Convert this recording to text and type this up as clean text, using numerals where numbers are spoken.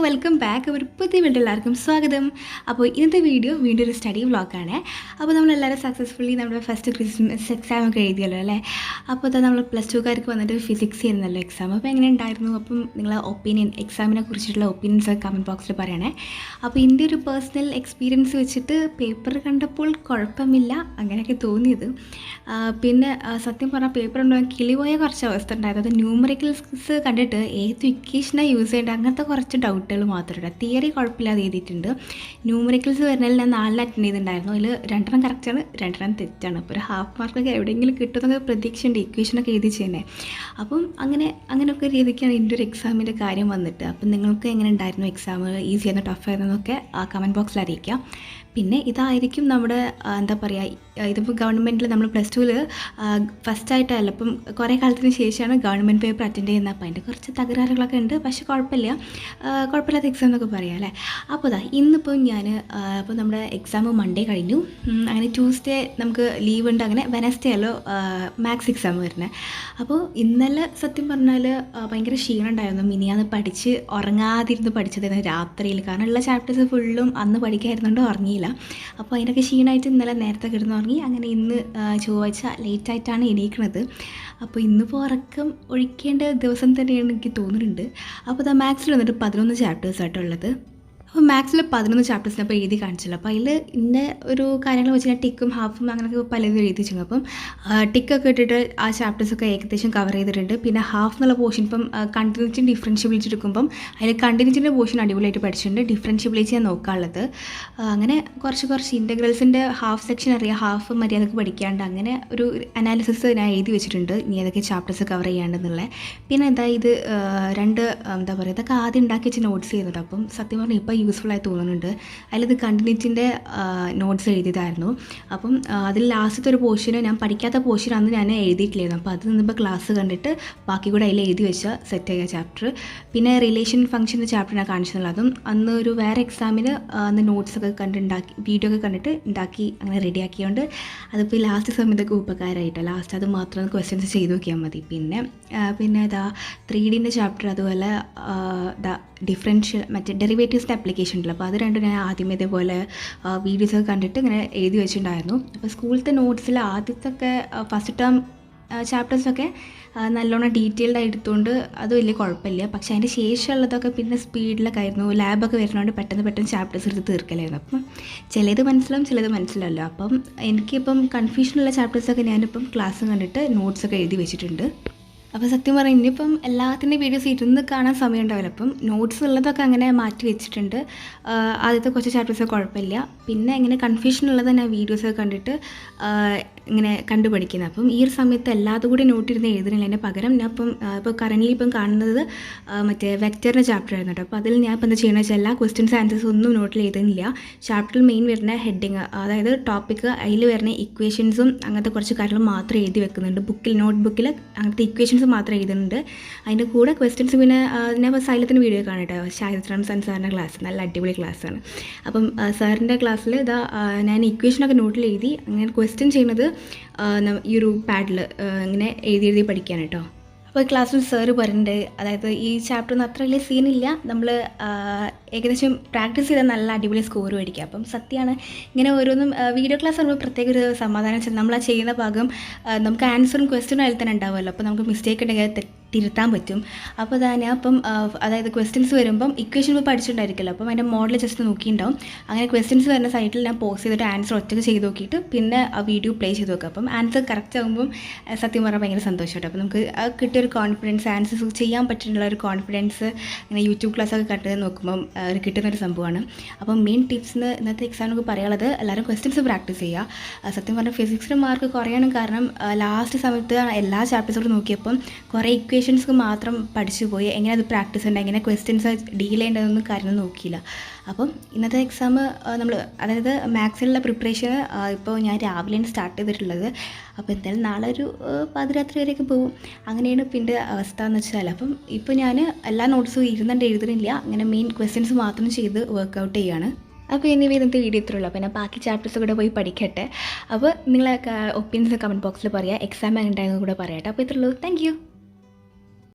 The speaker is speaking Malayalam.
Welcome back. ഒരു പുതിയ വീഡിയോ എല്ലാവർക്കും സ്വാഗതം. അപ്പോൾ ഇന്നത്തെ വീഡിയോ വീണ്ടും ഒരു സ്റ്റഡി വ്ളോഗാണ്. അപ്പോൾ നമ്മളെല്ലാവരും സക്സസ്ഫുള്ളി നമ്മുടെ ഫസ്റ്റ് ക്രിസ്മസ് എക്സാം ഒക്കെ എഴുതിയല്ലോ അല്ലേ. അപ്പോൾ അത് നമ്മൾ പ്ലസ് ടുക്കാർക്ക് വന്നിട്ട് ഫിസിക്സ് ചെയ്യുന്നല്ലോ എക്സാം. അപ്പോൾ എങ്ങനെ ഉണ്ടായിരുന്നു? അപ്പം നിങ്ങളെ ഒപ്പീനിയൻ എക്സാമിനെ കുറിച്ചിട്ടുള്ള ഒപ്പീനിയൻസ് കമൻറ്റ് ബോക്സിൽ പറയണേ. അപ്പോൾ എൻ്റെ ഒരു പേഴ്സണൽ എക്സ്പീരിയൻസ് വെച്ചിട്ട് പേപ്പർ കണ്ടപ്പോൾ കുഴപ്പമില്ല അങ്ങനെയൊക്കെ തോന്നിയത്. പിന്നെ സത്യം പറഞ്ഞാൽ പേപ്പർ ഉണ്ടോ കിളിപോയ കുറച്ച് അവസ്ഥ ഉണ്ടായത്. അത് ന്യൂമറിക്കൽസ് കണ്ടിട്ട് ഏത് ഇക്വേഷനാണ് യൂസ് ചെയ്യേണ്ടത് അങ്ങനത്തെ കുറച്ച് ഡൗട്ടുകൾ മാത്രമേ. തിയറി കുഴപ്പമില്ലാതെ എഴുതിയിട്ടുണ്ട്. ന്യൂമറിക്കൽസ് വരുന്നതിൽ ഞാൻ 4 അറ്റൻഡ് ചെയ്തിട്ടുണ്ടായിരുന്നു. അതിൽ 2 കറക്റ്റാണ്, 2 തെറ്റാണ്. അപ്പോൾ ഒരു ഹാഫ് മാർക്കൊക്കെ എവിടെയെങ്കിലും കിട്ടുന്നൊക്കെ പ്രതീക്ഷയുണ്ട് ഇക്വേഷനൊക്കെ എഴുതി ചെയ്യുന്നത്. അപ്പം അങ്ങനെയൊക്കെ രീതിക്കാണ് എൻ്റെ ഒരു എക്സാമിൻ്റെ കാര്യം വന്നിട്ട്. അപ്പം നിങ്ങൾക്ക് എങ്ങനെ ഉണ്ടായിരുന്നു എക്സാം? ഈസി ആയിരുന്നു, ടഫ് ആയിരുന്നൊക്കെ കമൻറ്റ് ബോക്സിൽ അറിയിക്കാം. പിന്നെ ഇതായിരിക്കും നമ്മുടെ എന്താ പറയുക, ഇതിപ്പോൾ ഗവൺമെൻറ്റിൽ നമ്മൾ പ്ലസ് ടുവിൽ ഫസ്റ്റായിട്ടല്ല, ഇപ്പം കുറേ കാലത്തിന് ശേഷമാണ് ഗവൺമെൻറ് പേപ്പർ അറ്റൻഡ് ചെയ്യുന്നത്. അപ്പോൾ അതിൻ്റെ കുറച്ച് തകരാറുകളൊക്കെ ഉണ്ട്. പക്ഷേ കുഴപ്പമില്ലാത്ത എക്സാം എന്നൊക്കെ പറയാം അല്ലേ. അപ്പോൾ ഇന്നിപ്പോൾ അപ്പോൾ നമ്മുടെ എക്സാം മൺഡേ കഴിഞ്ഞു. അങ്ങനെ ട്യൂസ്ഡേ നമുക്ക് ലീവ് ഉണ്ട്. അങ്ങനെ വെനസ്ഡേ അല്ലോ മാത്സ് എക്സാം വരുന്നത്. അപ്പോൾ ഇന്നലെ സത്യം പറഞ്ഞാൽ ഭയങ്കര ക്ഷീണം ഉണ്ടായിരുന്നു. മിനിയാന്ന് പഠിച്ച് ഉറങ്ങാതിരുന്ന് പഠിച്ചതായിരുന്നു രാത്രിയിൽ. കാരണം ഉള്ള ചാപ്റ്റേഴ്സ് ഫുള്ളും അന്ന് പഠിക്കായിരുന്നുകൊണ്ട് ഉറങ്ങിയില്ല. അപ്പോൾ അതിനൊക്കെ ക്ഷീണമായിട്ട് ഇന്നലെ നേരത്തെ കിടന്ന് ഉറങ്ങി. അങ്ങനെ ഇന്ന് ചൊവ്വാഴ്ച ലേറ്റായിട്ടാണ് എണീക്കുന്നത്. അപ്പോൾ ഇന്നിപ്പോൾ ഉറക്കം ഒഴിക്കേണ്ട ദിവസം തന്നെയാണ് എനിക്ക് തോന്നുന്നുണ്ട്. അപ്പോൾ മാത്സിൽ വന്നിട്ട് 11 ചാപ്റ്റേഴ്സായിട്ടുള്ളത്. അപ്പോൾ മാത്സിൽ 11 ചാപ്റ്റേഴ്സിനെ അപ്പോൾ എഴുതി കാണിച്ചല്ലോ. അപ്പോൾ അതിൽ ഇന്ന ഒരു കാര്യങ്ങൾ വെച്ച് ഞാൻ ടിക്കും ഹാഫും അങ്ങനെയൊക്കെ പലതും എഴുതി വെച്ചു. അപ്പം ടിക്കൊക്കെ ഇട്ടിട്ട് ആ ചാപ്റ്റേഴ്സൊക്കെ ഏകദേശം കവർ ചെയ്തിട്ടുണ്ട്. പിന്നെ ഹാഫ് എന്നുള്ള പോർഷൻ ഇപ്പം കണ്ടിന്യൂറ്റി ഡിഫറൻഷ്യബിലിറ്റി എടുക്കുമ്പം അതിൽ കണ്ടിന്യൂറ്റിൻ്റെ പോർഷൻ അടിപൊളിയായിട്ട് പഠിച്ചിട്ടുണ്ട്. ഡിഫറൻഷ്യബിലിറ്റി ഞാൻ നോക്കാനുള്ളത്. അങ്ങനെ കുറച്ച് ഇൻ്റഗ്രൽസിൻ്റെ ഹാഫ് സെക്ഷൻ അറിയാം, ഹാഫ് മര്യാദക്ക് പഠിക്കാണ്ട് അങ്ങനെ ഒരു അനാലിസിസ് ഞാൻ എഴുതി വെച്ചിട്ടുണ്ട്. ഇനി ഏതൊക്കെ ചാപ്റ്റേഴ്സ് കവർ ചെയ്യാണ്ടെന്നുള്ളത്. പിന്നെ ഇത് 2 എന്താ പറയുക, ഇതൊക്കെ ആദ്യം ഉണ്ടാക്കി വെച്ച് നോട്ട്സ് ചെയ്യുന്നുണ്ട്. അപ്പം സത്യം പറഞ്ഞാൽ ഇപ്പോൾ യൂസ്ഫുള്ളായി തോന്നുന്നുണ്ട്. അതിലിത് കണ്ടിന്യൂറ്റിൻ്റെ നോട്ട്സ് എഴുതിയതായിരുന്നു. അപ്പം അതിൽ ലാസ്റ്റത്തെ ഒരു പോർഷന് ഞാൻ പഠിക്കാത്ത പോർഷൻ അന്ന് ഞാൻ എഴുതിയിട്ടില്ലായിരുന്നു. അപ്പോൾ അത് നിന്നിപ്പോൾ ക്ലാസ് കണ്ടിട്ട് ബാക്കി കൂടെ അതിൽ എഴുതി വെച്ച സെറ്റ് ചെയ്യുക ചാപ്റ്റർ. പിന്നെ റിലേഷൻ ഫംഗ്ഷൻ്റെ ചാപ്റ്റർ ഞാൻ കാണിച്ചതല്ല. അതും അന്ന് ഒരു വേറെ എക്സാമിന് അന്ന് നോട്ട്സൊക്കെ കണ്ടുണ്ടാക്കി വീഡിയോ ഒക്കെ കണ്ടിട്ട് ഉണ്ടാക്കി അങ്ങനെ റെഡിയാക്കിയോണ്ട് അതിപ്പോൾ ലാസ്റ്റ് സമയത്തൊക്കെ ഉപകാരമായിട്ടോ. ലാസ്റ്റ് അത് മാത്രം ക്വസ്റ്റ്യൻസ് ചെയ്ത് നോക്കിയാൽ മതി. പിന്നെ 3Dൻ്റെ ചാപ്റ്റർ, അതുപോലെ ഡിഫറൻഷ്യൽ മറ്റേ ഡെറിവേറ്റീവ്സിൻ്റെ ആപ്ലിക്കേഷൻ ഉണ്ടല്ലോ. അപ്പോൾ അത് രണ്ടും ഞാൻ ആദ്യമേ ഇതേപോലെ വീഡിയോസൊക്കെ കണ്ടിട്ട് ഇങ്ങനെ എഴുതി വെച്ചിട്ടുണ്ടായിരുന്നു. അപ്പോൾ സ്കൂളിലത്തെ നോട്ട്സിൽ ആദ്യത്തൊക്കെ ഫസ്റ്റ് ടേം ചാപ്റ്റേഴ്സൊക്കെ നല്ലോണം ഡീറ്റെയിൽഡ് ആയി എടുത്തുകൊണ്ട് അത് വലിയ കുഴപ്പമില്ല. പക്ഷേ അതിൻ്റെ ശേഷമുള്ളതൊക്കെ പിന്നെ സ്പീഡിലൊക്കെ ആയിരുന്നു. ലാബൊക്കെ വരുന്നതുകൊണ്ട് പെട്ടെന്ന് ചാപ്റ്റേഴ്സ് എടുത്ത് തീർക്കലായിരുന്നു. അപ്പം ചിലത് മനസ്സിലാവും, ചിലത് മനസ്സിലാവില്ല. അപ്പം എനിക്കിപ്പം കൺഫ്യൂഷനുള്ള ചാപ്റ്റേഴ്സൊക്കെ ഞാനിപ്പം ക്ലാസ് കണ്ടിട്ട് നോട്ട്സൊക്കെ എഴുതി വെച്ചിട്ടുണ്ട്. അപ്പോൾ സത്യം പറഞ്ഞാൽ ഇനിയിപ്പം എല്ലാത്തിൻ്റെ വീഡിയോസ് ഇരുന്ന് കാണാൻ സമയം ഉണ്ടാവില്ല. അപ്പം നോട്ട്സ് ഉള്ളതൊക്കെ അങ്ങനെ മാറ്റി വെച്ചിട്ടുണ്ട്. ആദ്യത്തെ കുറച്ച് ചാപ്റ്റേഴ്സ് കുഴപ്പമില്ല. പിന്നെ ഇങ്ങനെ കൺഫ്യൂഷൻ ഉള്ളത് ഞാൻ വീഡിയോസൊക്കെ കണ്ടിട്ട് ഇങ്ങനെ കണ്ടുപഠിക്കുന്നത്. അപ്പം ഈ ഒരു സമയത്ത് എല്ലാതും കൂടി നോട്ടിരുന്ന് എഴുതുന്നില്ല. അതിൻ്റെ പകരം ഞാൻ ഇപ്പോൾ കറൻ്റ്ലി കാണുന്നത് മറ്റേ വെക്റ്ററിൻ്റെ ചാപ്റ്റർ ആയിരുന്നു കേട്ടോ. അപ്പോൾ അതിൽ ഞാൻ ഇപ്പോൾ എന്താ ചെയ്യണമെന്ന് വെച്ചാൽ എല്ലാ ക്വസ്റ്റ്യൻസ് ആൻസേഴ്സ് ഒന്നും നോട്ടിൽ എഴുതുന്നില്ല. ചാപ്റ്ററിൽ മെയിൻ വരുന്ന ഹെഡിങ്, അതായത് ടോപ്പിക്ക്, അതിൽ വരുന്ന ഇക്വേഷൻസും അങ്ങനത്തെ കുറച്ച് കാര്യങ്ങൾ മാത്രം എഴുതി വെക്കുന്നുണ്ട്. നോട്ട് ബുക്കിൽ അങ്ങനത്തെ ഇക്വേഷൻസ് മാത്രം എഴുതുന്നുണ്ട്. അതിൻ്റെ കൂടെ ക്വസ്റ്റ്യൻസ് പിന്നെ ഞാൻ സൈലത്തിൻ്റെ വീഡിയോ കാണട്ടെ. ഷാഹിദ് സാറിൻ്റെ ക്ലാസ് നല്ല അടിപൊളി ക്ലാസ്സാണ്. അപ്പം സാറിൻ്റെ ക്ലാസ്സിൽ ഞാൻ ഇക്വേഷനൊക്കെ നോട്ടിൽ എഴുതി അങ്ങനെ ക്വസ്റ്റ്യൻ ചെയ്യുന്നത് ഈ ഒരു പാഡിൽ ഇങ്ങനെ എഴുതി പഠിക്കാൻ കേട്ടോ. അപ്പോൾ ക്ലാസ്സിൽ സാറ് പറയുന്നുണ്ട്, അതായത് ഈ ചാപ്റ്ററിന് അത്ര വലിയ സീനില്ല, നമ്മൾ ഏകദേശം പ്രാക്ടീസ് ചെയ്താൽ നല്ല അടിപൊളി സ്കോർ മേടിക്കുക. അപ്പം സത്യമാണ് ഇങ്ങനെ ഓരോന്നും വീഡിയോ ക്ലാസ് പറയുമ്പോൾ പ്രത്യേക ഒരു സമാധാനം വെച്ചാൽ നമ്മൾ ആ ചെയ്യുന്ന ഭാഗം നമുക്ക് ആൻസറും ക്വസ്റ്റ്യനും അതിൽ തന്നെ ഉണ്ടാവുമല്ലോ. അപ്പോൾ നമുക്ക് മിസ്റ്റേക്ക് ഉണ്ടെങ്കിൽ തിരുത്താൻ പറ്റും. അപ്പോൾ ഞാൻ അപ്പം അതായത് ക്വസ്റ്റ്യൻസ് വരുമ്പം ഇക്വേഷൻ ഇപ്പോൾ പഠിച്ചിട്ടുണ്ടായിരിക്കുമല്ലോ. അപ്പം അതിൻ്റെ മോഡൽ ജസ്റ്റ് നോക്കിയിട്ടുണ്ടാവും. അങ്ങനെ ക്വസ്റ്റ്യൻസ് വരുന്ന സൈറ്റിൽ ഞാൻ പോസ്റ്റ് ചെയ്തിട്ട് ആൻസർ ഒറ്റയ്ക്ക് ചെയ്ത് നോക്കിയിട്ട് പിന്നെ ആ വീഡിയോ പ്ലേ ചെയ്ത് നോക്കുക. അപ്പം ആൻസർ കറക്റ്റ് ആകുമ്പം സത്യം പറഞ്ഞാൽ ഭയങ്കര സന്തോഷമായിട്ട്. അപ്പോൾ നമുക്ക് കിട്ടിയൊരു കോൺഫിഡൻസ്, ആൻസേഴ്സ് ചെയ്യാൻ പറ്റുന്നുള്ള ഒരു കോൺഫിഡൻസ് ഇങ്ങനെ യൂട്യൂബ് ക്ലാസ്സൊക്കെ കണ്ടത് നോക്കുമ്പം കിട്ടുന്നൊരു സംഭവമാണ്. അപ്പം മെയിൻ ടിപ്സ് ഇന്നത്തെ എക്സാമിനൊക്കെ പറയാനുള്ളത്, എല്ലാവരും ക്വസ്റ്റ്യൻസ് പ്രാക്ടീസ് ചെയ്യുക. സത്യം പറഞ്ഞാൽ ഫിസിക്സിന് മാർക്ക് കുറയാനും കാരണം ലാസ്റ്റ് സമയത്ത് എല്ലാ ചാപ്റ്റേഴ്സോട് നോക്കിയപ്പം കുറേ ഇക്വേഷൻസ് മാത്രം പഠിച്ചു പോയി. എങ്ങനെ അത് പ്രാക്ടീസ് ഉണ്ട്, എങ്ങനെ ക്വസ്റ്റ്യൻസ് ഡീൽ ചെയ്യേണ്ടതൊന്നും കാര്യങ്ങൾ നോക്കിയില്ല. അപ്പം ഇന്നത്തെ എക്സാം നമ്മൾ അതായത് മാത്സിലുള്ള പ്രിപ്പറേഷൻ ഇപ്പോൾ ഞാൻ രാവിലെയാണ് സ്റ്റാർട്ട് ചെയ്തിട്ടുള്ളത്. അപ്പോൾ എന്തായാലും നാളെ ഒരു പാതിരാത്രി വരെയൊക്കെ പോകും. അങ്ങനെയാണ് പിന്നെ അവസ്ഥ എന്ന് വെച്ചാൽ. അപ്പം ഇപ്പോൾ ഞാൻ എല്ലാ നോട്ട്സും എഴുതുന്നില്ല, അങ്ങനെ മെയിൻ ക്വസ്റ്റ്യൻസ് മാത്രം ചെയ്ത് വർക്കൗട്ട് ചെയ്യുകയാണ്. അപ്പോൾ ഇനി ഇന്നത്തെ വീഡിയോ ഇത്രയുള്ളൂ. അപ്പോൾ ഞാൻ ബാക്കി ചാപ്റ്റേഴ്സ് കൂടെ പോയി പഠിക്കട്ടെ. അപ്പോൾ നിങ്ങളെ ഒപ്പീനിയൻസ് കമൻറ്റ് ബോക്സിൽ പറയുക. എക്സാം എങ്ങനെ ഉണ്ടായെന്ന് കൂടെ പറയട്ടെ. അപ്പോൾ ഇത്രയുള്ളൂ. Thank U.